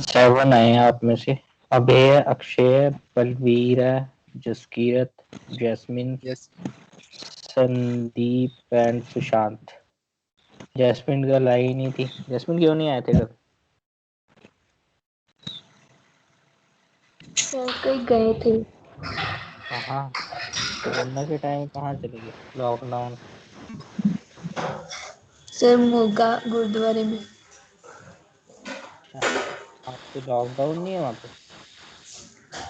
7 आए हैं आप में से। Abhay, Akshay, Balvir, Jaskirat, Jasmine, Sandeep and Sushant. Jasmine कल आई नहीं थी। जैस्मिन क्यों नहीं आए थे कल? सर कहीं गए थे। कहाँ? कोरोना के टाइम कहाँ चले गए? लॉकडाउन। सर मोगा गुरुद्वारे में। अच्छा, आपके लॉकडाउन नहीं है वहाँ पे?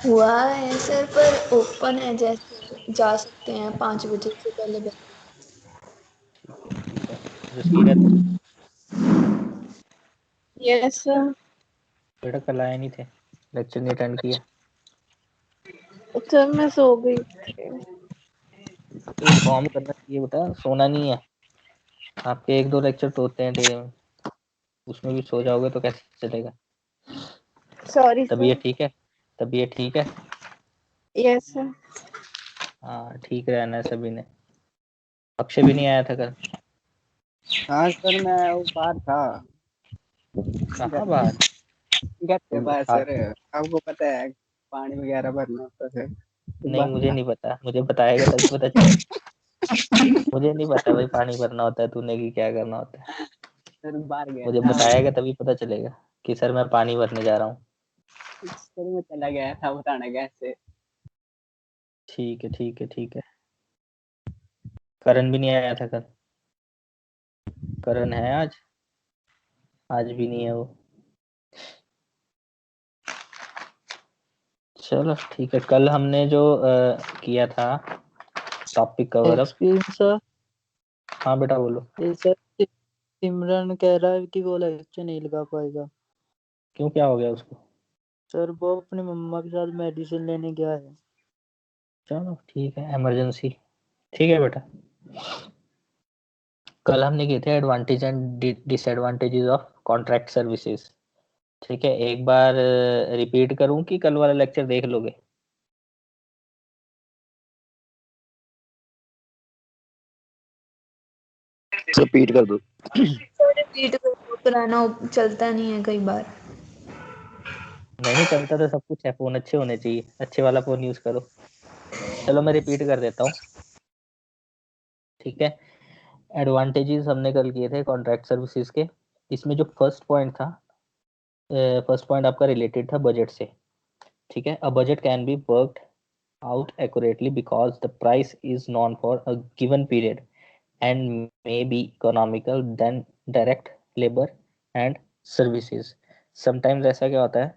हुआ है सर, पर ओपन है, जैसे जा सकते हैं 5 बजे से पहले बस। ठीक है ठीक है। Jaskirat yes sir. बेटा कल आए नहीं थे, लेक्चर नहीं अटेंड किया। सर मैं सो गई थी। तो इन्फॉर्म करना चाहिए बेटा, सोना नहीं है। आपके 1-2 लेक्चर तो होते हैं डे में, उसमें भी सो जाओगे तो कैसे चलेगा? Sorry sir. तबीयत ठीक है? तबीयत ठीक है? Yes sir. हाँ ठीक रहना है सभी ने। अक्षय भी नहीं आया था कल। हाँ सर, मैं वो बाहर था। कहाँ बाहर? घर के तो बाहर सर, आपको पता है पानी वगैरह भरना होता है तो नहीं, बाहर मुझे था। नहीं पता, मुझे बताएगा तभी पता चलेगा। मुझे नहीं पता भाई पानी भरना होता है तूने कि क्या करना होता है। सर बाहर गया मुझे था। बताएगा तभी पता चलेगा कि सर मैं पानी भरने जा रहा हूँ। सर मैं चला गया था बताना कैसे। ठीक है ठीक है ठीक है। करण भी नहीं आया था कल। करण है आज? आज भी नहीं है वो। चलो ठीक है। कल हमने जो किया था topic cover up. Experience sir. हाँ बेटा बोलो। ये सर सिमरन कह रहा है कि वो लेक्चर नहीं लगा पाएगा। क्यों, क्या हो गया उसको? सर वो अपनी मम्मा के साथ मेडिसिन लेने गया है। चलो ठीक है, इमरजेंसी। ठीक है बेटा। कल हमने किए थे advantage and disadvantages of contract services. ठीक है, एक बार रिपीट करूं कि कल वाला लेक्चर देख लोगे? रिपीट कर दो। रिपीट करो, पुराना चलता नहीं है कई बार। नहीं चलता तो सब कुछ है, फोन अच्छे होने चाहिए, अच्छे वाला फोन यूज करो। चलो मैं रिपीट कर देता हूँ। ठीक है, एडवांटेजेस हमने कल किए थे कॉन्ट्रैक्ट सर्विसेज के। इसमें जो फर्स्ट पॉइंट था, फर्स्ट पॉइंट आपका रिलेटेड था बजट से। ठीक है, a budget can be worked out accurately because the price is known for a given period and may be economical than direct labor and services. Sometimes ऐसा क्या होता है,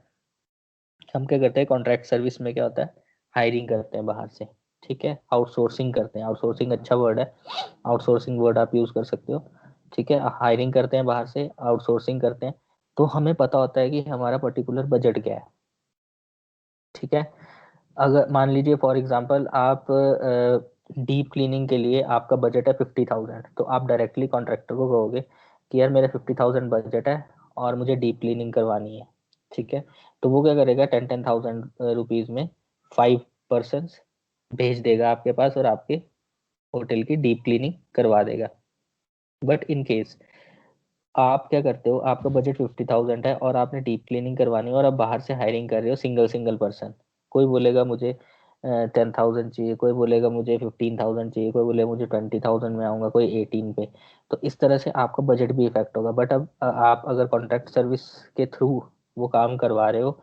हम क्या करते हैं कॉन्ट्रैक्ट सर्विस में, क्या होता है हायरिंग करते हैं बाहर से। ठीक है, आउटसोर्सिंग करते हैं। आउटसोर्सिंग अच्छा वर्ड है, आउटसोर्सिंग वर्ड आप यूज कर सकते हो। ठीक है, हायरिंग करते हैं बाहर से, आउटसोर्सिंग करते हैं। तो हमें पता होता है कि हमारा पर्टिकुलर बजट क्या है। ठीक है, अगर मान लीजिए फॉर एग्जांपल आप डीप क्लीनिंग के लिए आपका बजट है 50,000, तो आप डायरेक्टली कॉन्ट्रैक्टर को कहोगे कि यार मेरा 50,000 बजट है और मुझे डीप क्लीनिंग करवानी है। ठीक है, तो वो क्या करेगा, 10,000 रुपीज में 5 पर्सन भेज देगा आपके पास और आपके होटल की डीप क्लीनिंग करवा देगा। बट इन केस आप क्या करते हो, आपका बजट 50,000 है और आपने डीप क्लीनिंग करवानी है और आप बाहर से हायरिंग कर रहे हो सिंगल सिंगल पर्सन। कोई बोलेगा मुझे 10,000 चाहिए, कोई बोलेगा मुझे 15,000 चाहिए, कोई बोलेगा मुझे 20,000 में आऊँगा, कोई 18 पे। तो इस तरह से आपका बजट भी इफेक्ट होगा। बट अब आप अगर कॉन्ट्रैक्ट सर्विस के थ्रू वो काम करवा रहे हो,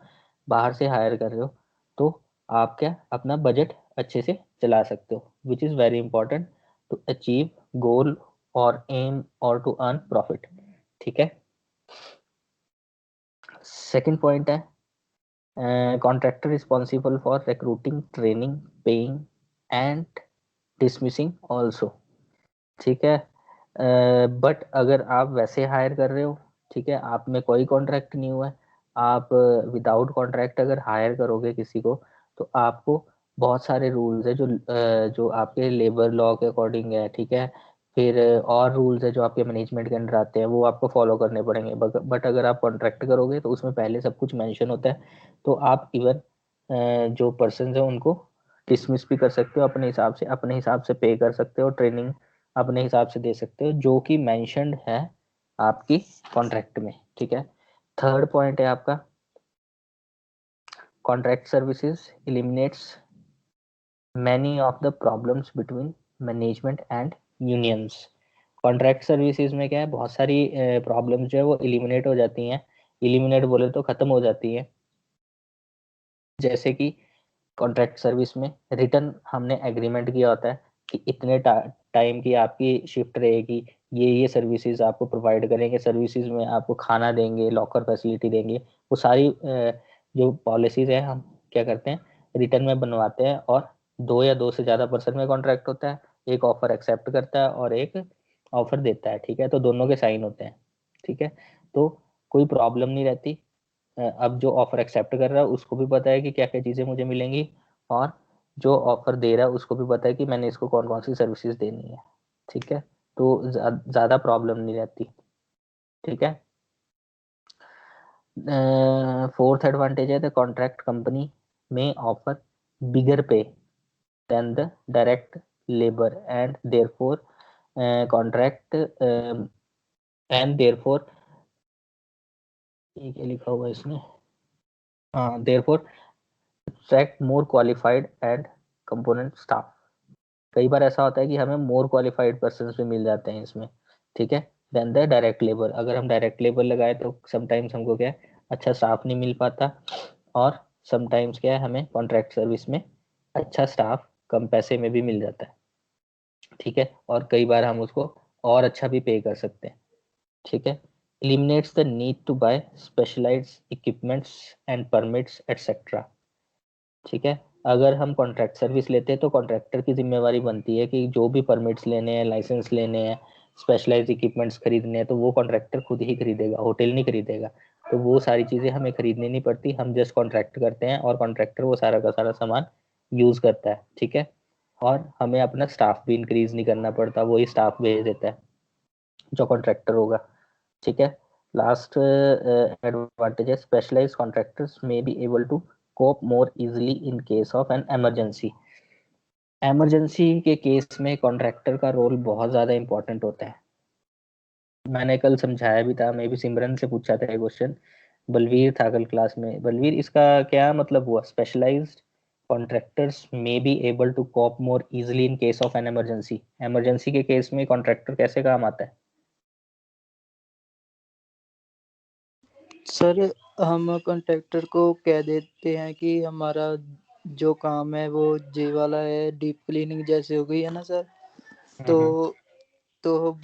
बाहर से हायर कर रहे हो, तो आप क्या अपना बजट अच्छे से चला सकते हो, which is very important to achieve goal और एम और टू अर्न प्रॉफिट। ठीक है, सेकंड पॉइंट है contractor responsible for recruiting, training, paying and dismissing also. ठीक है, बट अगर आप वैसे हायर कर रहे हो, ठीक है, आप में कोई कॉन्ट्रैक्ट नहीं हुआ है, आप विदाउट कॉन्ट्रैक्ट अगर हायर करोगे किसी को, तो आपको बहुत सारे रूल्स है जो आपके लेबर लॉ के अकॉर्डिंग है। ठीक है, फिर और रूल्स है जो आपके मैनेजमेंट के अंडर आते हैं, वो आपको फॉलो करने पड़ेंगे। बट अगर आप कॉन्ट्रैक्ट करोगे तो उसमें पहले सब कुछ मेंशन होता है, तो आप इवन जो पर्सन है उनको डिसमिस भी कर सकते हो अपने हिसाब से, अपने हिसाब से पे कर सकते हो, ट्रेनिंग अपने हिसाब से दे सकते हो जो कि मेंशन्ड है आपकी कॉन्ट्रैक्ट में। ठीक है, थर्ड पॉइंट है आपका contract services eliminates many of the problems between management and unions. Contract services में क्या है, बहुत सारी प्रॉब्लम्स जो है वो एलिमिनेट हो जाती हैं। एलिमिनेट बोले तो खत्म हो जाती है। जैसे कि कॉन्ट्रैक्ट सर्विस में रिटर्न हमने एग्रीमेंट किया होता है कि इतने टाइम की आपकी शिफ्ट रहेगी, ये सर्विसेज आपको प्रोवाइड करेंगे, सर्विसेज में आपको खाना देंगे, लॉकर फैसिलिटी देंगे। वो सारी जो पॉलिसीज है हम क्या करते हैं, रिटर्न में बनवाते हैं, और 2 या 2 से ज़्यादा पर्सन में कॉन्ट्रैक्ट होता है। एक ऑफर एक्सेप्ट करता है और एक ऑफर देता है, ठीक है। तो दोनों के साइन होते हैं, ठीक है। तो कोई प्रॉब्लम नहीं रहती। अब जो ऑफर एक्सेप्ट कर रहा है उसको भी पता है कि क्या क्या चीज़ें मुझे मिलेंगी, और जो ऑफर दे रहा है उसको भी पता है कि मैंने इसको कौन कौन सी सर्विसेज देनी है, ठीक है। तो ज़्यादा प्रॉब्लम नहीं रहती, ठीक है। फोर्थ एडवांटेज है द कॉन्ट्रैक्ट कंपनी में offer bigger pay than the direct labour and therefore contract and therefore, ये क्या लिखा हुआ है इसमें, हाँ, therefore attract more qualified and component staff। कई बार ऐसा होता है कि हमें मोर क्वालिफाइड पर्सन भी मिल जाते हैं इसमें, ठीक है, देन द डायरेक्ट लेबर। अगर हम डायरेक्ट लेबर लगाए तो समटाइम्स हमको क्या है, अच्छा स्टाफ नहीं मिल पाता, और समटाइम्स क्या है, हमें कॉन्ट्रैक्ट सर्विस में अच्छा स्टाफ कम पैसे में भी मिल जाता है, ठीक है। और कई बार हम उसको और अच्छा भी पे कर सकते हैं, ठीक है। eliminates the need to buy specialized equipments and permits etc। ठीक है। अगर हम कॉन्ट्रैक्ट सर्विस लेते हैं तो कॉन्ट्रैक्टर की जिम्मेवारी बनती है कि जो भी परमिट्स लेने हैं, लाइसेंस लेने हैं, स्पेशलाइज इक्विपमेंट्स खरीदने हैं, तो वो कॉन्ट्रैक्टर खुद ही खरीदेगा, होटल नहीं खरीदेगा। तो वो सारी चीज़ें हमें खरीदनी नहीं पड़ती, हम जस्ट कॉन्ट्रैक्ट करते हैं और कॉन्ट्रैक्टर वो सारा का सारा सामान यूज़ करता है, ठीक है। और हमें अपना स्टाफ भी इंक्रीज नहीं करना पड़ता, वही स्टाफ भेज देता है जो कॉन्ट्रैक्टर होगा, ठीक है। लास्ट एडवांटेज है specialised contractors may be able to cope more easily in case of an emergency। Emergency के केस में कॉन्ट्रैक्टर का रोल बहुत ज़्यादा इंपॉर्टेंट होता है। मैंने कल समझाया भी था, मैं भी सिमरन से पूछा था ये क्वेश्चन, बलवीर था कल क्लास में। बलवीर, इसका क्या मतलब हुआ, specialised contractors may be able to cope more easily in case of an emergency. Emergency के केस में कॉन्ट्रैक्टर कैसे काम आता है? सर हम कॉन्ट्रैक्टर को कह देते हैं कि हमारा जो काम है वो जे वाला है, डीप क्लीनिंग जैसे हो गई है ना सर, तो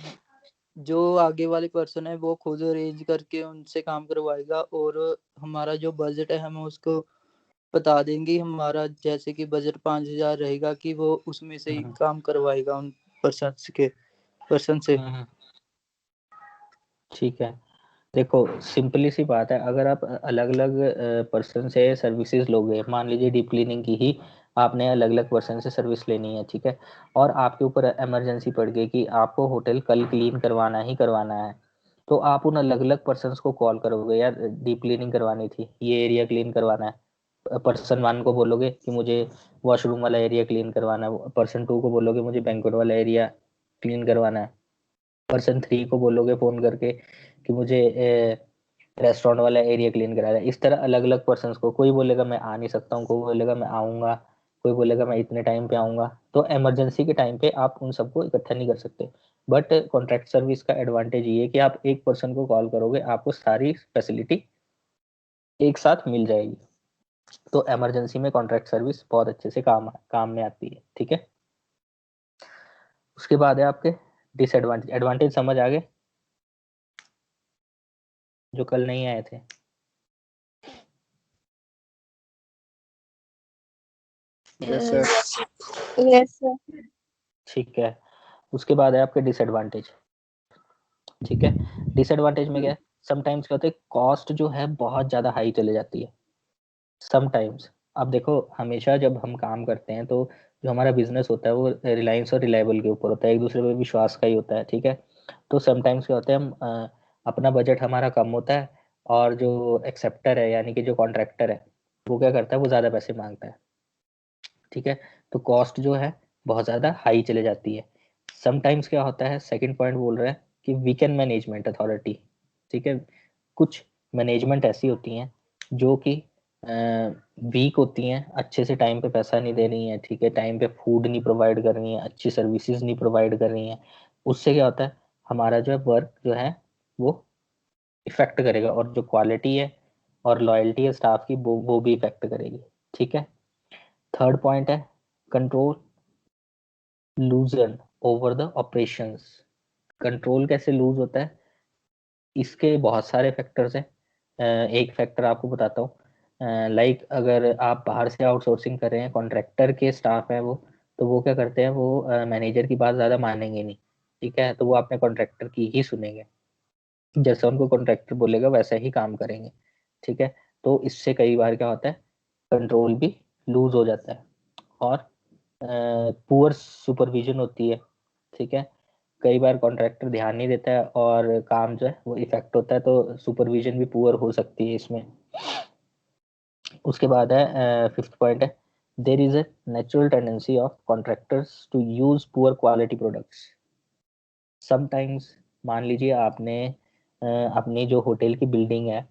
जो आगे वाले पर्सन है वो खुद अरेंज करके उनसे काम करवाएगा, और हमारा जो बजट है हम उसको बता देंगे। हमारा जैसे कि बजट 5,000 रहेगा कि वो उसमें से ही काम करवाएगा उन पर्सन से। ठीक है। देखो सिंपली सी बात है, अगर आप अलग अलग पर्सन से सर्विसेज लोगे, मान लीजिए डीप क्लीनिंग की ही आपने अलग अलग पर्सन से सर्विस लेनी है, ठीक है, और आपके ऊपर इमरजेंसी पड़ गई कि आपको होटल कल क्लीन करवाना ही करवाना है, तो आप उन अलग अलग पर्सन को कॉल करोगे, यार डीप क्लीनिंग करवानी थी, ये एरिया क्लीन करवाना है। पर्सन 1 को बोलोगे कि मुझे वॉशरूम वाला एरिया क्लीन करवाना है, पर्सन 2 को बोलोगे मुझे बैंक्वेट वाला एरिया क्लीन करवाना है, पर्सन 3 को बोलोगे फ़ोन करके कि मुझे रेस्टोरेंट वाला एरिया क्लीन करा है। इस तरह अलग अलग पर्सन को, कोई बोलेगा मैं आ नहीं सकता हूँ, कोई बोलेगा मैं आऊँगा, कोई बोलेगा मैं इतने टाइम पे आऊँगा। तो इमरजेंसी के टाइम पे आप उन सबको इकट्ठा नहीं कर सकते। बट कॉन्ट्रैक्ट सर्विस का एडवांटेज ये है कि आप एक पर्सन को कॉल करोगे, आपको सारी फैसिलिटी एक साथ मिल जाएगी। तो इमरजेंसी में कॉन्ट्रैक्ट सर्विस बहुत अच्छे से काम में आती है, ठीक है। उसके बाद है आपके डिसएडवांटेज। एडवांटेज समझ आ गए जो कल नहीं आए थे? Yes sir. Yes sir. ठीक है। उसके बाद है आपके डिसएडवांटेज, ठीक है। डिसएडवांटेज में क्या है, समटाइम्स क्या होता है, कॉस्ट जो है बहुत ज़्यादा हाई चले जाती है समटाइम्स। अब देखो हमेशा जब हम काम करते हैं तो जो हमारा बिजनेस होता है वो रिलायंस और रिलायबल के ऊपर होता है, एक दूसरे पर विश्वास का ही होता है, ठीक है। तो समटाइम्स क्या होता है, हम अपना बजट हमारा कम होता है, और जो एक्सेप्टर है यानी कि जो कॉन्ट्रैक्टर है वो क्या करता है, वो ज़्यादा पैसे मांगता है, ठीक है। तो कॉस्ट जो है बहुत ज़्यादा हाई चले जाती है। समटाइम्स क्या होता है, सेकंड पॉइंट बोल रहे हैं कि वीकेंड मैनेजमेंट अथॉरिटी, ठीक है। कुछ मैनेजमेंट ऐसी होती हैं जो कि वीक होती हैं, अच्छे से टाइम पे पैसा नहीं दे रही हैं, ठीक है, टाइम पे फूड नहीं प्रोवाइड कर रही हैं, अच्छी सर्विसेज नहीं प्रोवाइड कर रही हैं, उससे क्या होता है, हमारा जो है वर्क जो है वो इफेक्ट करेगा, और जो क्वालिटी है और लॉयल्टी है स्टाफ की वो भी इफेक्ट करेगी, ठीक है। थर्ड पॉइंट है control लूजन over the operations. Control कैसे लूज होता है, इसके बहुत सारे फैक्टर्स हैं। एक फैक्टर आपको बताता हूँ, लाइक अगर आप बाहर से आउटसोर्सिंग कर रहे हैं, कॉन्ट्रैक्टर के स्टाफ है वो, तो वो क्या करते हैं, वो मैनेजर की बात ज़्यादा मानेंगे नहीं, ठीक है, तो वो अपने कॉन्ट्रैक्टर की ही सुनेंगे, जैसा उनको कॉन्ट्रैक्टर बोलेगा वैसा ही काम करेंगे, ठीक है। तो इससे कई बार क्या होता है, कंट्रोल भी लूज हो जाता है, और पुअर सुपरविजन होती है, ठीक है। कई बार कॉन्ट्रैक्टर ध्यान नहीं देता है और काम जो है वो इफेक्ट होता है, तो सुपरविजन भी पुअर हो सकती है इसमें। उसके बाद है फिफ्थ पॉइंट है, there is a natural tendency of contractors to use poor quality products. Sometimes मान लीजिए आपने अपनी जो होटल की बिल्डिंग है,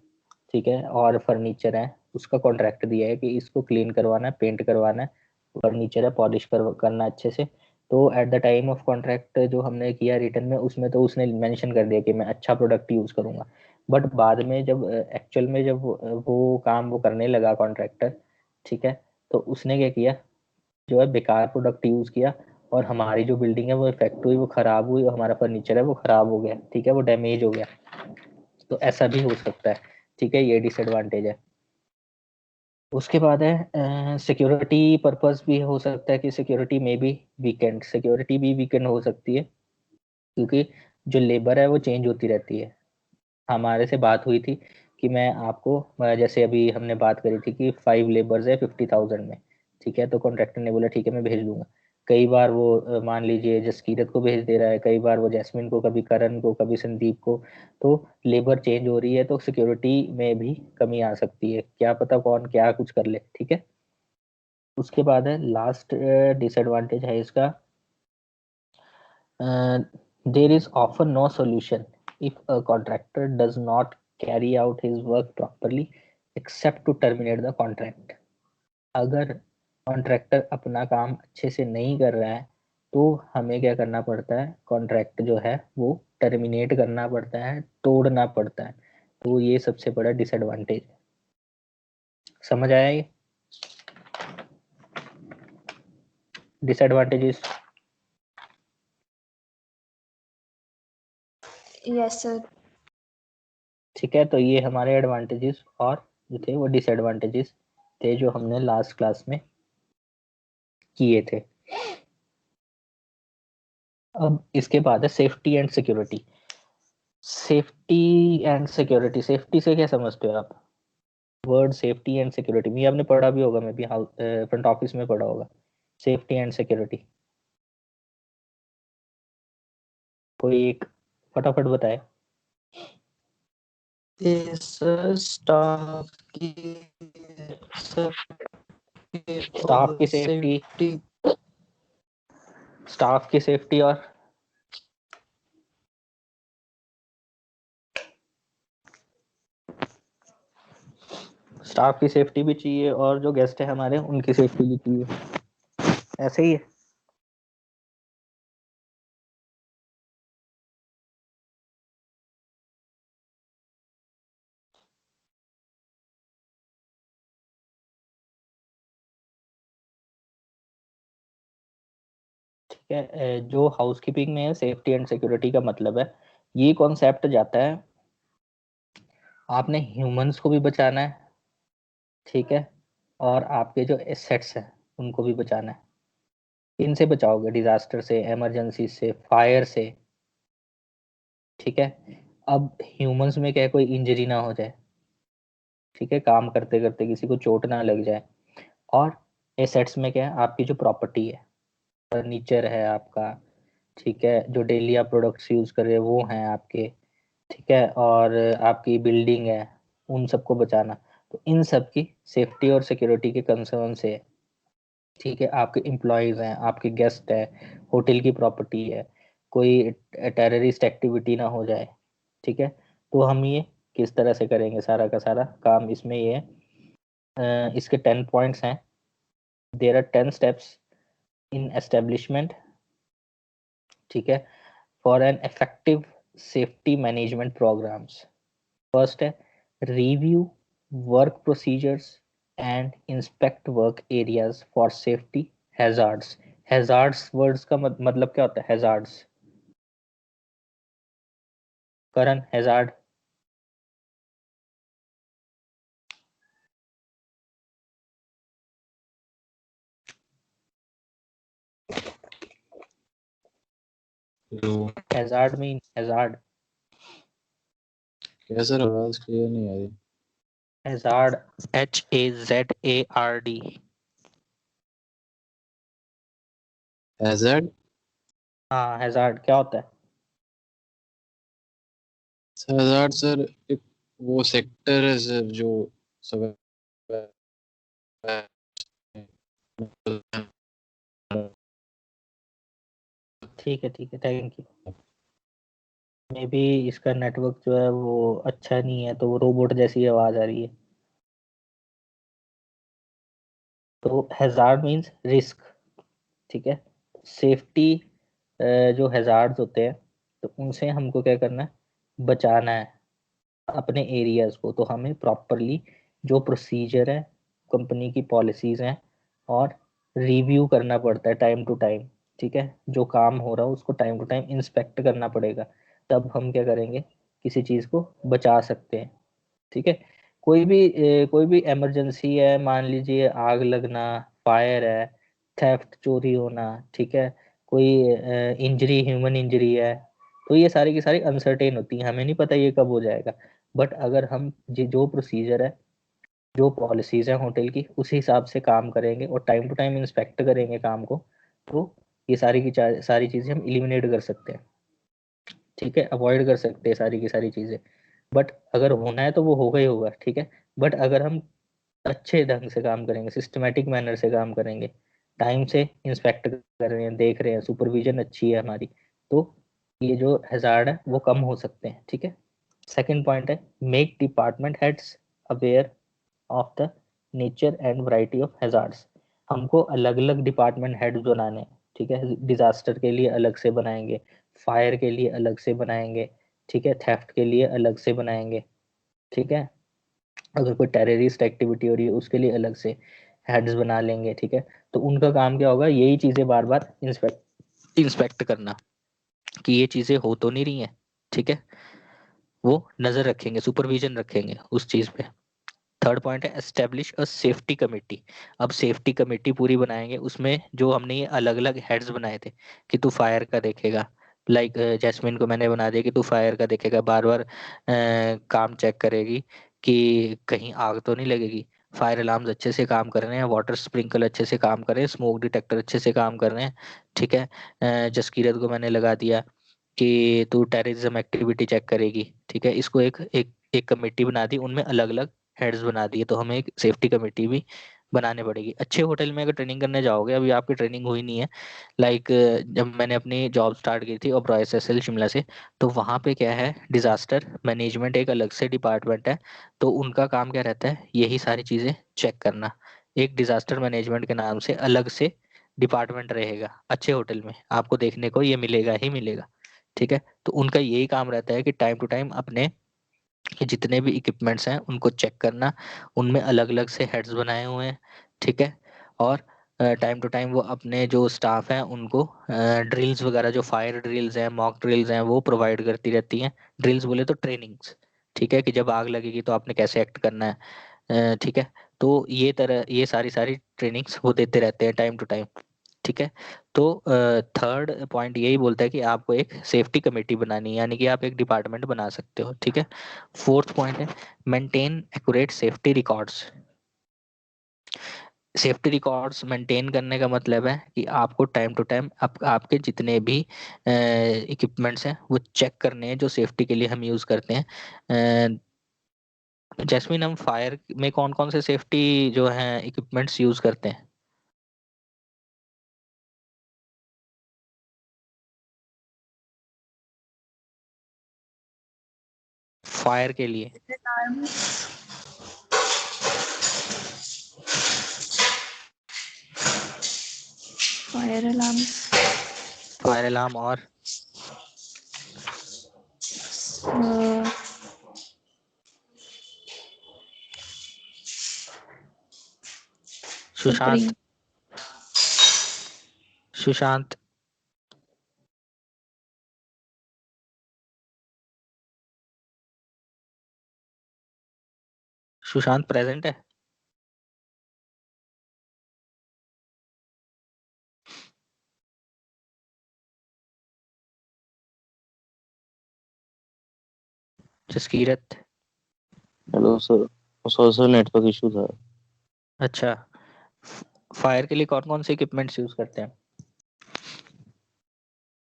ठीक है, और फर्नीचर है, उसका कॉन्ट्रैक्ट दिया है कि इसको क्लीन करवाना है, पेंट करवाना है, फर्नीचर है पॉलिश करना अच्छे से, तो at the time of contract जो हमने किया रिटर्न में, उसमें तो उसने मेंशन कर दिया कि मैं अच्छा प्रोडक्ट यूज करूंगा, बट बाद में जब एक्चुअल में जब वो काम वो करने लगा कॉन्ट्रैक्टर, ठीक है, तो उसने क्या किया, जो है बेकार प्रोडक्ट यूज किया, और हमारी जो बिल्डिंग है वो इफेक्ट हुई, वो खराब हुई, और हमारा फर्नीचर है वो खराब हो गया, ठीक है, वो डैमेज हो गया, तो ऐसा भी हो सकता है, ठीक है, ये डिसएडवांटेज है। उसके बाद है सिक्योरिटी पर्पस भी हो सकता है कि सिक्योरिटी में भी वीकेंड, सिक्योरिटी भी वीकेंड हो सकती है, क्योंकि जो लेबर है वो चेंज होती रहती है। हमारे से बात हुई थी कि मैं आपको जैसे अभी हमने बात करी थी कि 5 लेबर्स है 50,000 में, ठीक है, तो कॉन्ट्रैक्टर ने बोला ठीक है मैं भेज दूंगा। कई बार वो मान लीजिए जसकीरत को भेज दे रहा है, कई बार वो जैस्मिन को, कभी करण को, कभी संदीप को, तो लेबर चेंज हो रही है, तो सिक्योरिटी में भी कमी आ सकती है, क्या पता कौन क्या कुछ कर ले, ठीक है। उसके बाद है लास्ट डिसएडवांटेज है इसका, there is often no solution if a contractor does not carry out his work properly except to terminate the contract। अगर कॉन्ट्रैक्टर अपना काम अच्छे से नहीं कर रहा है, तो हमें क्या करना पड़ता है, कॉन्ट्रैक्ट जो है वो टर्मिनेट करना पड़ता है, तोड़ना पड़ता है, तो ये सबसे बड़ा डिसएडवांटेज है। समझ आया ये डिसएडवांटेजेस? Yes sir. ठीक है, तो ये हमारे एडवांटेजेस और जो थे वो डिसएडवांटेजेस थे जो हमने लास्ट क्लास में किए थे। अब इसके बाद है safety and security. Safety and security, safety से क्या समझते हो आप? वर्ड सेफ्टी एंड सिक्योरिटी भी आपने पढ़ा भी होगा, मैं भी फ्रंट ऑफिस में पढ़ा होगा, सेफ्टी एंड सिक्योरिटी, कोई एक फटाफट बताए। स्टाफ की स्टाफ की सेफ्टी, सेफ्टी स्टाफ की सेफ्टी और स्टाफ की सेफ्टी भी चाहिए, और जो गेस्ट है हमारे उनकी सेफ्टी भी चाहिए, ऐसे ही है। ठीक है, जो हाउसकीपिंग में है सेफ्टी एंड सिक्योरिटी का मतलब है, ये कॉन्सेप्ट जाता है, आपने ह्यूमंस को भी बचाना है, ठीक है, और आपके जो एसेट्स हैं उनको भी बचाना है। इनसे बचाओगे, डिजास्टर से, इमरजेंसी से, फायर से, ठीक है। अब ह्यूमंस में क्या है, कोई इंजरी ना हो जाए, ठीक है, काम करते करते किसी को चोट ना लग जाए। और एसेट्स में क्या है, आपकी जो प्रॉपर्टी है, फर्नीचर है आपका, ठीक है, जो डेली आप प्रोडक्ट्स यूज कर रहे हो वो हैं आपके, ठीक है, और आपकी बिल्डिंग है, उन सबको बचाना। तो इन सब की सेफ्टी और सिक्योरिटी के कंसर्न से, ठीक है, आपके एम्प्लॉयज हैं, आपके गेस्ट है, होटल की प्रॉपर्टी है, कोई टेररिस्ट एक्टिविटी ना हो जाए, ठीक है। तो हम ये किस तरह से करेंगे, सारा का सारा काम इसमें ये है, इसके 10 पॉइंट्स हैं. There are 10 steps in establishment, ठीक है, for an effective safety management programs. First है review work procedures and inspect work areas for safety hazards. Hazards words का मतलब क्या होता है? Hazards, Karan, hazard. Hello, hazard mean hazard. क्या सर आवाज क्लियर नहीं आ रही? Hazard, HAZARD. हैजर्ड? हाँ, हैजार्ड क्या होता है? हैजर्ड सर एक वो सेक्टर है सर जो सब ठीक है, ठीक है, थैंक यू. मे बी इसका नेटवर्क जो है वो अच्छा नहीं है, तो वो रोबोट जैसी आवाज आ रही है. तो हैजार्ड मीन्स रिस्क, ठीक है. सेफ्टी जो हैजार्ड्स होते हैं, तो उनसे हमको क्या करना है? बचाना है अपने एरियाज को. तो हमें प्रॉपरली जो प्रोसीजर है, कंपनी की पॉलिसीज हैं, और रिव्यू करना पड़ता है टाइम टू टाइम, ठीक है. जो काम हो रहा है उसको टाइम टू टाइम इंस्पेक्ट करना पड़ेगा. तब हम क्या करेंगे? किसी चीज़ को बचा सकते हैं, ठीक है. कोई भी इमरजेंसी है, मान लीजिए आग लगना, फायर है, थेफ्ट, चोरी होना, ठीक है, कोई इंजरी, ह्यूमन इंजरी है, तो ये सारी की सारी अनसर्टेन होती हैं, हमें नहीं पता ये कब हो जाएगा. बट अगर हम जो प्रोसीजर है, जो पॉलिसीज है होटल की, उस हिसाब से काम करेंगे और टाइम टू टाइम इंस्पेक्ट करेंगे काम को, तो ये सारी चीज़ें हम इलिमिनेट कर सकते हैं, ठीक है, अवॉइड कर सकते हैं सारी की सारी चीज़ें. बट अगर होना है तो वो होगा ही होगा, ठीक है. बट अगर हम अच्छे ढंग से काम करेंगे, सिस्टमेटिक मैनर से काम करेंगे, टाइम से इंस्पेक्ट कर रहे हैं, देख रहे हैं, सुपरविजन अच्छी है हमारी, तो ये जो हैजार्ड है वो कम हो सकते हैं, ठीक है. सेकंड पॉइंट है make department heads aware of the nature and variety of hazards. हमको अलग अलग डिपार्टमेंट हेड्स बनाने हैं, ठीक है. डिजास्टर के लिए अलग से बनाएंगे, फायर के लिए अलग से बनाएंगे, ठीक है, थेफ्ट के लिए अलग से बनाएंगे, ठीक है. अगर कोई टेररिस्ट एक्टिविटी हो रही है उसके लिए अलग से हेड्स बना लेंगे, ठीक है. तो उनका काम क्या होगा? यही चीजें बार बार इंस्पेक्ट करना कि ये चीजें हो तो नहीं रही हैं, ठीक है. वो नजर रखेंगे, सुपरविजन रखेंगे उस चीज पे. थर्ड पॉइंट है एस्टेब्लिश अ सेफ्टी कमेटी. अब सेफ्टी कमेटी पूरी बनाएंगे, उसमें जो हमने ये अलग अलग हेड्स बनाए थे कि तू फायर का देखेगा, लाइक जैस्मिन को मैंने बना दिया कि तू फायर का देखेगा, बार बार काम चेक करेगी कि कहीं आग तो नहीं लगेगी, फायर अलार्म्स अच्छे से काम कर रहे हैं, वाटर स्प्रिंकल अच्छे से काम कर रहे हैं, स्मोक डिटेक्टर अच्छे से काम कर रहे हैं, ठीक है. जसकीरत को मैंने लगा दिया कि तू टेररिज्म एक्टिविटी चेक करेगी, ठीक है. इसको एक एक एक कमेटी बना दी, उनमें अलग अलग हेड्स बना दिए, तो हमें एक सेफ्टी कमेटी भी बनाने पड़ेगी. अच्छे होटल में अगर ट्रेनिंग करने जाओगे, अभी आपकी ट्रेनिंग हुई नहीं है, लाइक जब मैंने अपनी जॉब स्टार्ट की थी ओबरॉय एसएसएल शिमला से, तो वहाँ पे क्या है, डिजास्टर मैनेजमेंट एक अलग से डिपार्टमेंट है. तो उनका काम क्या रहता है? यही सारी चीजें चेक करना. एक डिजास्टर मैनेजमेंट के नाम से अलग से डिपार्टमेंट रहेगा अच्छे होटल में, आपको देखने को ये मिलेगा ही मिलेगा, ठीक है. तो उनका यही काम रहता है कि टाइम टू टाइम अपने कि जितने भी इक्विपमेंट्स हैं उनको चेक करना, उनमें अलग अलग से हेड्स बनाए हुए हैं, ठीक है. और टाइम टू टाइम वो अपने जो स्टाफ हैं उनको ड्रिल्स वगैरह, जो फायर ड्रिल्स हैं, मॉक ड्रिल्स हैं, वो प्रोवाइड करती रहती हैं. ड्रिल्स बोले तो ट्रेनिंग्स, ठीक है, कि जब आग लगेगी तो आपने कैसे एक्ट करना है, ठीक है. तो ये सारी सारी ट्रेनिंग्स वो देते रहते हैं टाइम टू टाइम, ठीक है. तो थर्ड पॉइंट यही बोलता है कि आपको एक सेफ्टी कमेटी बनानी है, यानी कि आप एक डिपार्टमेंट बना सकते हो, ठीक है. फोर्थ पॉइंट है maintain accurate safety records. Safety records maintain करने का मतलब है कि आपको टाइम टू टाइम आपके जितने भी इक्विपमेंट्स हैं वो चेक करने हैं, जो सेफ्टी के लिए हम यूज करते हैं. जैस्मिन, हम फायर में कौन कौन से सेफ्टी जो हैं इक्विपमेंट्स यूज करते हैं फायर के लिए? Alarm, fire alarm, fire alarm और सुशांत, सुशांत, सुशांत प्रेजेंट है? Jaskirat, hello sir, sir network issue था। अच्छा। फायर के लिए कौन कौन से इक्विपमेंट्स यूज करते हैं?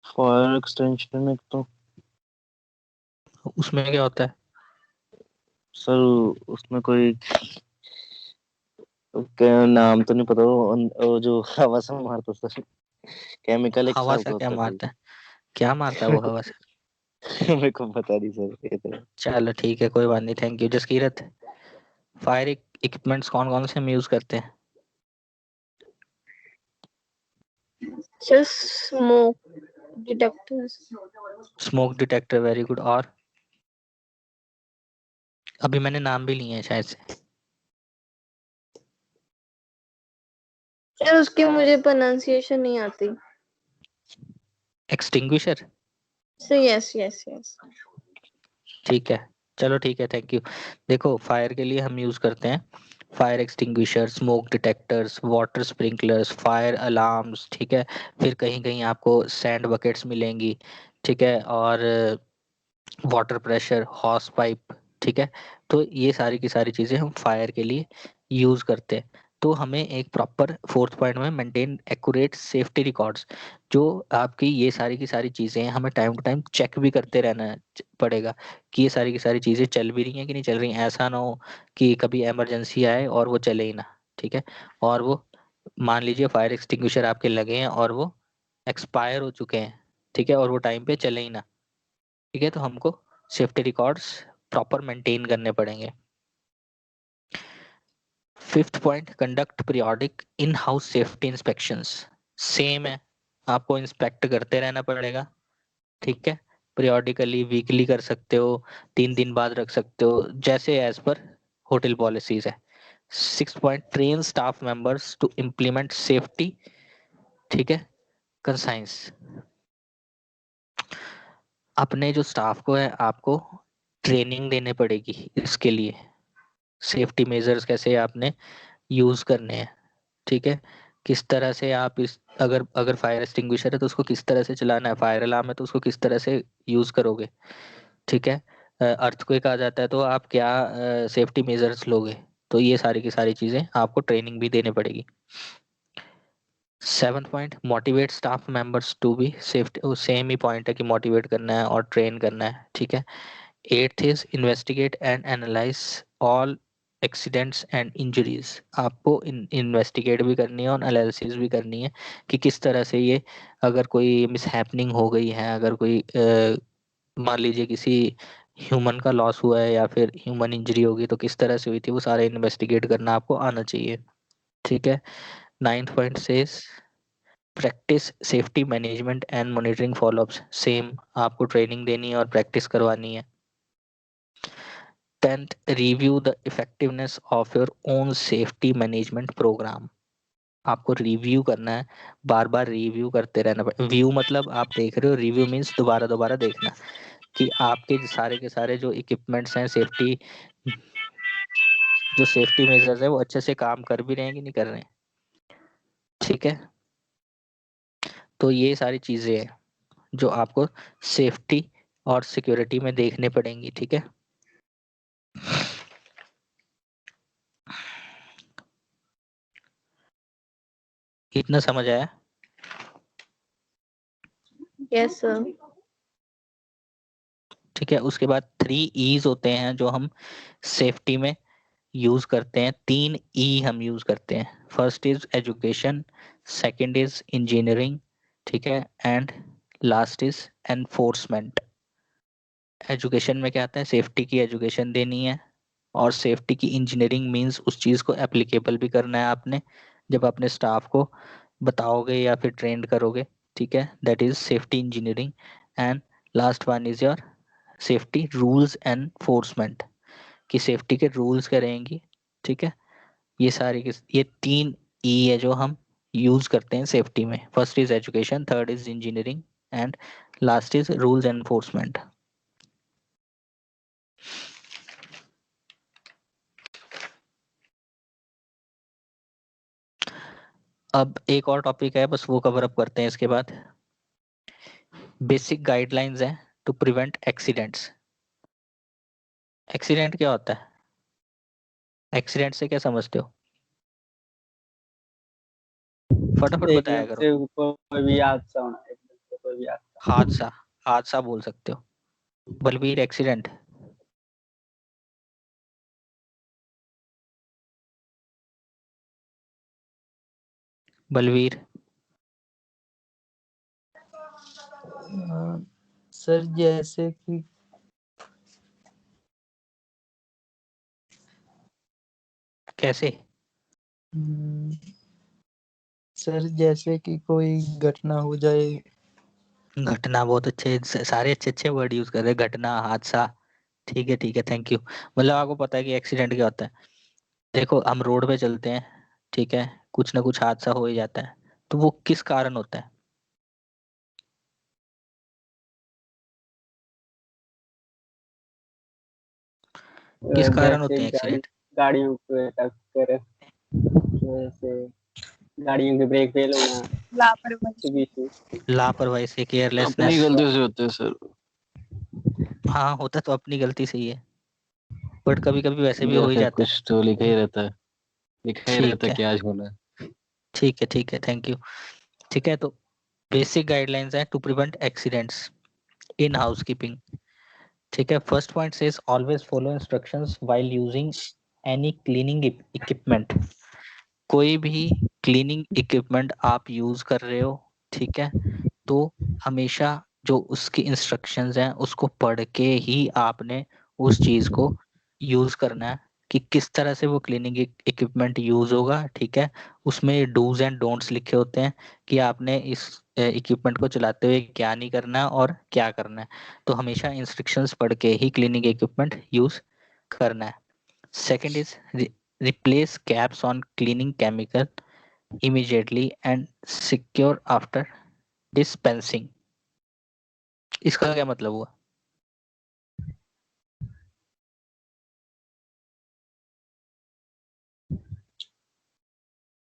फायर एक्सटेंशन एक तो उसमें क्या होता है? सर, उसमें कोई क्या नाम तो नहीं पता, वो जो हवा से मारता सर, केमिकल एक हवा हिसाब से का क्या होता है मारता है? क्या मारता है वो हवा से? मेरे को पता नहीं सर, ये तो। चलो ठीक है, कोई बात नहीं, thank you. Jaskirat, fire equipments कौन कौन से हम यूज करते हैं? Just smoke detectors, smoke detector, very good. और अभी मैंने नाम भी लिए हैं शायद से। सर उसकी मुझे प्रोनाउंसिएशन नहीं आती। Extinguisher, sir yes yes yes. ठीक है, चलो ठीक है, थैंक यू। देखो, फायर के लिए हम यूज करते हैं fire extinguisher, smoke detectors, water sprinklers, fire alarms, ठीक है। फिर कहीं कहीं आपको सैंड बकेट्स मिलेंगी, ठीक है, और वाटर प्रेशर, हॉस पाइप, ठीक है। तो ये सारी की सारी चीजें हम फायर के लिए यूज करते हैं। तो हमें एक प्रॉपर फोर्थ पॉइंट में मेंटेन एक्यूरेट सेफ्टी रिकॉर्ड्स, जो आपकी ये सारी की सारी चीजें हैं, हमें टाइम टू टाइम चेक भी करते रहना पड़ेगा कि ये सारी की सारी चीजें चल भी रही हैं कि नहीं चल रही हैं। ऐसा ना हो कि कभी इमरजेंसी आए और वो चले ही ना, ठीक है। और वो मान लीजिए फायर एक्सटिंग्विशर आपके लगे हैं और वो एक्सपायर हो चुके हैं, ठीक है, और वो टाइम पे चले ही ना, ठीक है। तो हमको सेफ्टी रिकॉर्ड्स प्रॉपर मेंटेन करने पड़ेंगे। Fifth point, conduct periodic in house safety inspections. Same है, आपको इंस्पेक्ट करते रहना पड़ेगा, ठीक है। पीरियोडिकली, वीकली कर सकते हो, 3 दिन बाद रख सकते हो, जैसे एज पर होटल पॉलिसीज है। Six point, train staff members to implement safety, ठीक है, कंसाइंस। अपने जो स्टाफ को है आपको ट्रेनिंग देने पड़ेगी इसके लिए, सेफ्टी मेजर्स कैसे आपने यूज करने हैं, ठीक है। किस तरह से आप इस, अगर अगर फायर एक्सटिंग्विशर है तो उसको किस तरह से चलाना है, फायर अलार्म है तो उसको किस तरह से यूज करोगे, ठीक है। अर्थक्वेक आ जाता है तो आप क्या सेफ्टी मेजर्स लोगे। तो ये सारी की सारी चीजें आपको ट्रेनिंग भी देनी पड़ेगी। Seven point, motivate staff members to be safety, same ही पॉइंट है कि मोटिवेट करना है और ट्रेन करना है, ठीक है। Eighth is investigate and analyse all accidents and injuries. आपको इन्वेस्टिगेट भी करनी है और एनालिसिस भी करनी है कि किस तरह से ये, अगर कोई मिसहैपनिंग हो गई है, अगर कोई मान लीजिए किसी ह्यूमन का लॉस हुआ है या फिर ह्यूमन इंजरी होगी तो किस तरह से हुई थी, वो सारे इन्वेस्टिगेट करना आपको आना चाहिए, ठीक है। नाइन्थ पॉइंट से practice safety management and monitoring follow ups. Same, आपको ट्रेनिंग देनी है और प्रैक्टिस करवानी है। 10th, review the effectiveness of your own safety management programme. आपको रिव्यू करना है, बार बार रिव्यू करते रहना। व्यू मतलब आप देख रहे हो, रिव्यू मीन्स दोबारा दोबारा देखना कि आपके सारे के सारे जो इक्विपमेंट्स हैं, सेफ्टी जो सेफ्टी मेजर्स है वो अच्छे से काम कर भी रहे हैं कि नहीं कर रहे हैं, ठीक है। तो ये सारी चीजें हैं जो आपको सेफ्टी और सिक्योरिटी में देखने पड़ेंगी, ठीक है। इतना समझ आया? Yes sir. ठीक है, उसके बाद 3 E's होते हैं जो हम सेफ्टी में यूज करते हैं। 3 E हम यूज करते हैं। First is education, second is engineering, ठीक है, and last is enforcement. Education में क्या आता है, सेफ्टी की एजुकेशन देनी है, और सेफ्टी की इंजीनियरिंग मींस उस चीज को एप्लीकेबल भी करना है आपने, जब अपने स्टाफ को बताओगे या फिर ट्रेंड करोगे, ठीक है, that is safety engineering. And last one is your safety rules and enforcement, कि सेफ्टी के रूल्स क्या रहेंगी, ठीक है। ये सारे ये 3 ई है जो हम यूज करते हैं सेफ्टी में। First is education, third is engineering and last is rules and enforcement. अब एक और टॉपिक है, बस वो कवर अप करते हैं इसके बाद। बेसिक गाइडलाइंस है टू प्रिवेंट एक्सीडेंट्स। एक्सीडेंट क्या होता है? एक्सीडेंट से क्या समझते हो? फटाफट बताया एकदम करो। से कोई भी हादसा होना, एकदम से कोई भी हादसा। हादसा, हादसा बोल सकते हो। बलबीर, एक्सीडेंट। बलवीर, सर जैसे कि कैसे? सर जैसे कि कोई घटना हो जाए। घटना, बहुत अच्छे, सारे अच्छे अच्छे वर्ड यूज कर रहे हैं। घटना, हादसा, ठीक है ठीक है, थैंक यू। मतलब आपको पता है कि एक्सीडेंट क्या होता है। देखो, हम रोड पे चलते हैं, ठीक है, कुछ ना कुछ हादसा हो ही जाता है, तो वो किस कारण होता है? किस कारण जैसे होते हैं एक्सीडेंट? गाड़ियों को टक्कर, जैसे गाड़ियों के ब्रेक फेल होना, लापरवाही। लापरवाही से, अपनी केयरलेसनेस। गलती से होते हैं सर। हाँ, होता तो अपनी गलती से ही है, बट कभी कभी वैसे भी या हो ही फिर जाता है। कुछ तो लिखा ही रहता है, लिखा ही रहता ठीक है है कि आज होना है। ठीक है ठीक है, थैंक यू। ठीक है, तो बेसिक गाइडलाइंस है to prevent accidents in housekeeping. ठीक है, first point says always follow instructions while using any cleaning equipment. कोई भी क्लीनिंग इक्विपमेंट आप यूज कर रहे हो, ठीक है, तो हमेशा जो उसकी इंस्ट्रक्शंस हैं उसको पढ़ के ही आपने उस चीज को यूज करना है, कि किस तरह से वो क्लीनिंग इक्विपमेंट यूज होगा, ठीक है। उसमें डूज एंड डोंट्स लिखे होते हैं कि आपने इस इक्विपमेंट को चलाते हुए क्या नहीं करना और क्या करना है। तो हमेशा इंस्ट्रक्शंस पढ़ के ही क्लीनिंग इक्विपमेंट यूज करना है। Second is replace caps on cleaning chemical immediately and secure after dispensing। इसका क्या मतलब हुआ?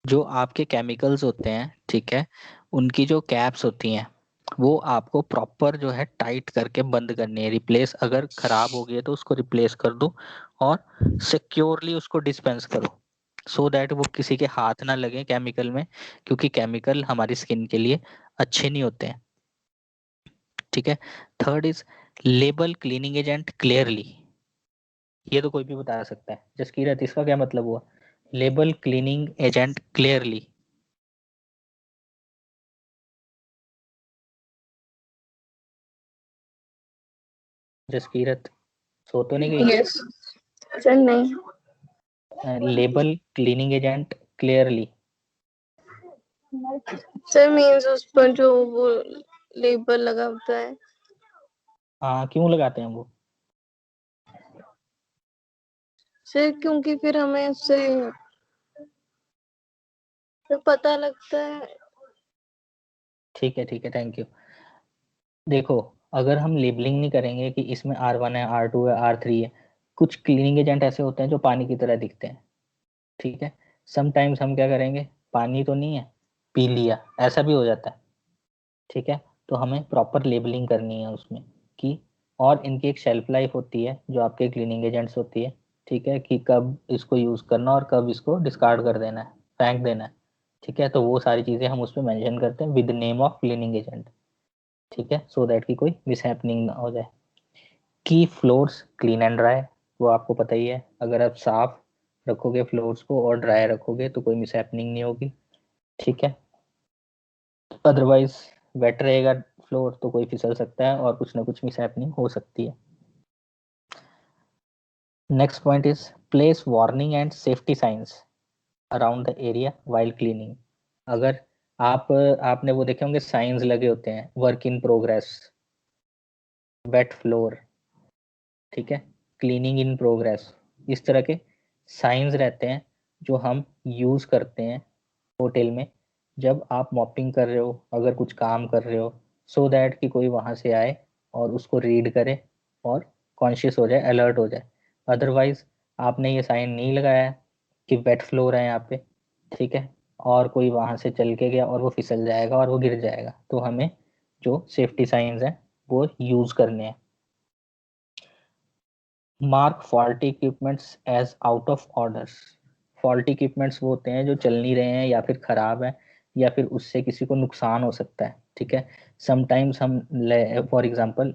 जो आपके केमिकल्स होते हैं, ठीक है, उनकी जो कैप्स होती हैं वो आपको प्रॉपर जो है टाइट करके बंद करनी है। रिप्लेस, अगर खराब हो गई है तो उसको रिप्लेस कर दो और सिक्योरली उसको डिस्पेंस करो, सो दैट वो किसी के हाथ ना लगे केमिकल में, क्योंकि केमिकल हमारी स्किन के लिए अच्छे नहीं होते हैं। ठीक है, third is label cleaning agent clearly. ये तो कोई भी बता सकता है, जसकीरत, इसका क्या मतलब हुआ? Label cleaning agent clearly. Jaskirat, सो तो नहीं गई? Yes sir. नहीं label cleaning agent clearly. Sir, means उस पर जो वो लेबल लगा होता है। हाँ, क्यों लगाते हैं वो? सर क्योंकि फिर हमें उससे पता लगता है। ठीक है ठीक है, थैंक यू। देखो, अगर हम लेबलिंग नहीं करेंगे कि इसमें R1 है, R2 है, R3 है, कुछ क्लीनिंग एजेंट ऐसे होते हैं जो पानी की तरह दिखते हैं, ठीक है। समटाइम्स हम क्या करेंगे, पानी तो नहीं है, पी लिया, ऐसा भी हो जाता है, ठीक है। तो हमें प्रॉपर लेबलिंग करनी है उसमें, कि और इनकी एक शेल्फ लाइफ होती है जो आपके क्लीनिंग एजेंट्स होती है, ठीक है, कि कब इसको यूज़ करना और कब इसको डिस्कार्ड कर देना है, फेंक देना है, ठीक है। तो वो सारी चीज़ें हम उसमें मेंशन करते हैं with name of cleaning agent, ठीक है, सो दैट की कोई मिसहैपनिंग ना हो जाए। की फ्लोर्स क्लीन एंड ड्राई, वो आपको पता ही है, अगर आप साफ रखोगे फ्लोर्स को और ड्राई रखोगे तो कोई मिसहैपनिंग नहीं होगी, ठीक है। अदरवाइज वेट रहेगा फ्लोर तो कोई फिसल सकता है और कुछ ना कुछ मिसहैपनिंग हो सकती है। Next point is place warning and safety science around the area while cleaning. अगर आपने वो देखे होंगे साइंस लगे होते हैं, work in progress, wait floor, ठीक है, क्लीनिंग इन प्रोग्रेस, इस तरह के साइंस रहते हैं जो हम यूज करते हैं होटल में जब आप मॉपिंग कर रहे हो, अगर कुछ काम कर रहे हो, सो दैट कि कोई वहां से आए और उसको रीड करे और कॉन्शियस हो जाए, अलर्ट हो जाए। अदरवाइज आपने ये साइन नहीं लगाया है कि वेट फ्लोर है यहाँ पे, ठीक है, और कोई वहां से चल के गया और वो फिसल जाएगा और वो गिर जाएगा, तो हमें जो सेफ्टी साइंस हैं वो यूज करने हैं। Mark faulty equipments as out of orders. Faulty equipments वो होते हैं जो चल नहीं रहे हैं या फिर खराब है या फिर उससे किसी को नुकसान हो सकता है, ठीक है। समटाइम्स हम for example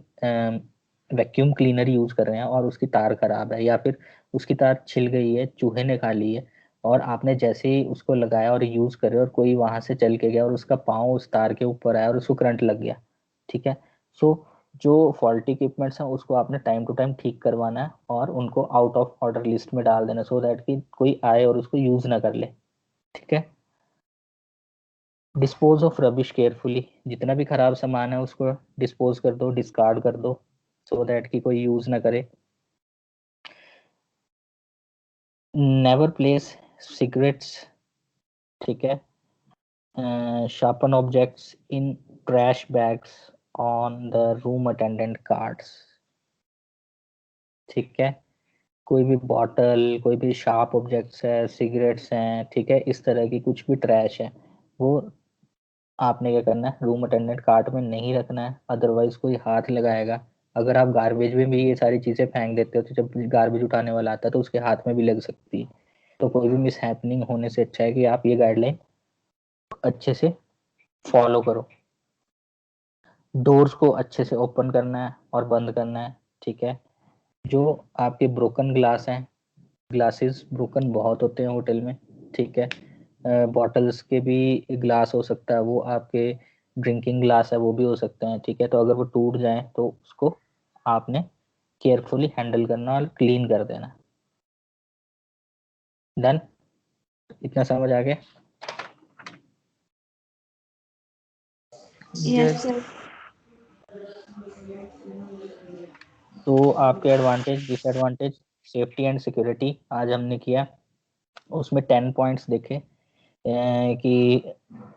vacuum cleaner use कर रहे हैं और उसकी तार खराब है या फिर उसकी तार छिल गई है, चूहे ने खा ली है, और आपने जैसे ही उसको लगाया और यूज कर रहे हो और कोई वहां से चल के गया और उसका पाँव उस तार के ऊपर आया और उसको करंट लग गया, ठीक है। सो जो फॉल्टी इक्विपमेंट्स हैं उसको आपने टाइम टू टाइम ठीक करवाना है और उनको आउट ऑफ ऑर्डर लिस्ट में डाल देना, सो दैट कि कोई आए और उसको यूज ना कर ले, ठीक है। डिस्पोज ऑफ रबिश केयरफुली, जितना भी खराब सामान है उसको डिस्पोज कर दो, डिस्कार्ड कर दो, सो दैट कि कोई यूज ना करे। नेवर प्लेस सिगरेट्स, ठीक है, sharpen objects in trash bags on the room attendant cards, ठीक है। कोई भी बॉटल, कोई भी शार्प ऑब्जेक्ट्स है, सिगरेट्स हैं, ठीक है, इस तरह की कुछ भी ट्रैश है वो आपने क्या करना है, रूम अटेंडेंट कार्ट में नहीं रखना है, अदरवाइज कोई हाथ लगाएगा। अगर आप गार्बेज में भी ये सारी चीजें फेंक देते हो तो जब गार्बेज उठाने वाला आता है तो उसके हाथ में भी लग सकती है। तो कोई भी मिस हैपनिंग होने से अच्छा है कि आप ये गाइडलाइन अच्छे से फॉलो करो। डोर्स को अच्छे से ओपन करना है और बंद करना है, ठीक है। जो आपके ब्रोकन ग्लास हैं, ग्लासेस ब्रोकन बहुत होते हैं होटल में, ठीक है, बॉटल्स के भी ग्लास हो सकता है, वो आपके ड्रिंकिंग ग्लास है वो भी हो सकते हैं, ठीक है। तो अगर वो टूट जाए तो उसको आपने केयरफुली हैंडल करना और क्लीन कर देना। डन, इतना समझ आ गया? Yes sir. तो आपके advantage disadvantage safety and security आज हमने किया, उसमें 10 पॉइंट्स देखे कि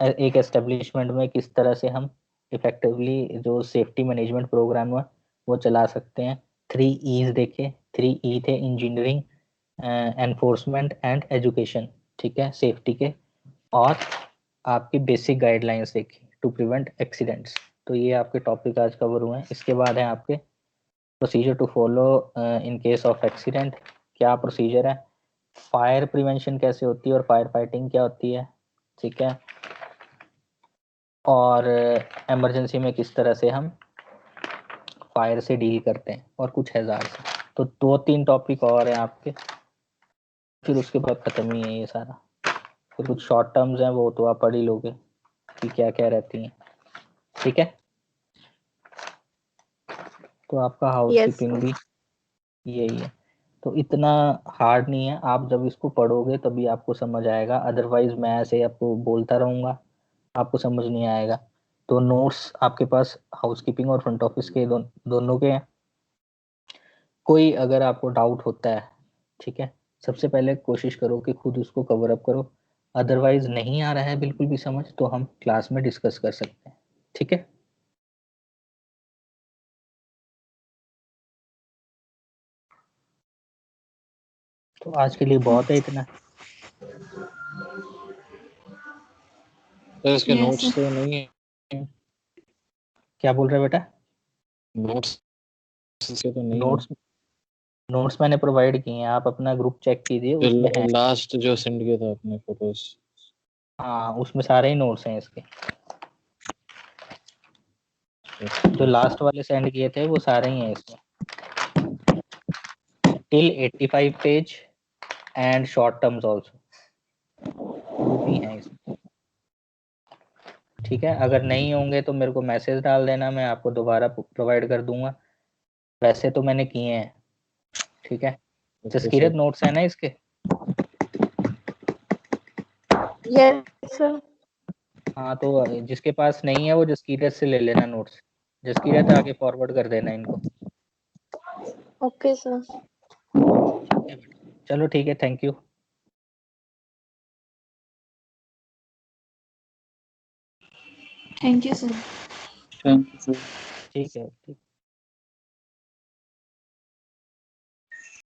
एक एस्टेब्लिशमेंट में किस तरह से हम इफेक्टिवली जो सेफ्टी मैनेजमेंट प्रोग्राम है वो चला सकते हैं। 3 ईज देखे, 3 ई थे, इंजीनियरिंग, एनफोर्समेंट एंड एजुकेशन, ठीक है, सेफ्टी के, और आपकी बेसिक गाइडलाइंस देखी टू प्रिवेंट एक्सीडेंट्स। तो ये आपके टॉपिक आज कवर हुए हैं। इसके बाद है आपके procedure to follow in case of accident, क्या प्रोसीजर है, फायर प्रिवेंशन कैसे होती है और फायर फाइटिंग क्या होती है, ठीक है, और इमरजेंसी में किस तरह से हम फायर से डील करते हैं, और कुछ हजार से। तो 2-3 टॉपिक और हैं आपके, फिर उसके बाद खत्म ही है ये सारा। फिर कुछ शॉर्ट टर्म्स हैं वो तो आप पढ़ ही लोगे कि क्या क्या रहती हैं, ठीक है। तो आपका हाउस यस कीपिंग भी यही है। तो इतना हार्ड नहीं है, आप जब इसको पढ़ोगे तभी आपको समझ आएगा, अदरवाइज मैं ऐसे आपको बोलता रहूंगा आपको समझ नहीं आएगा। तो नोट्स आपके पास हाउसकीपिंग और फ्रंट ऑफिस के दोनों के हैं। कोई अगर आपको डाउट होता है, ठीक है, सबसे पहले कोशिश करो कि खुद उसको कवर अप करो, अदरवाइज नहीं आ रहा है बिल्कुल भी समझ तो हम क्लास में डिस्कस कर सकते हैं, ठीक है। तो आज के लिए बहुत है इतना। सर इसके यस नोट्स तो नहीं है? क्या बोल रहे हो बेटा? नोट्स इसके तो नहीं है? नोट्स नोट्स मैंने प्रोवाइड किए हैं, आप अपना ग्रुप चेक कीजिए, उसमें है। लास्ट जो सेंड किया था आपने फोटोज? हाँ, उसमें सारे ही नोट्स हैं इसके, जो लास्ट वाले सेंड किए थे वो सारे ही हैं इसमें, till 85 page and short terms also वो भी हैं इसमें, ठीक है। अगर नहीं होंगे तो मेरे को मैसेज डाल देना, मैं आपको दोबारा प्रोवाइड कर दूंगा। वैसे तो मैंने किए हैं, ठीक है। जसकीरत नोट्स है ना इसके? Yes sir. हाँ तो जिसके पास नहीं है वो जसकीरत से ले लेना नोट्स। जसकीरत आगे फॉरवर्ड कर देना इनको। Okay sir. चलो ठीक है, thank you. Thank you sir. Thank you sir. ठीक है, ठीक।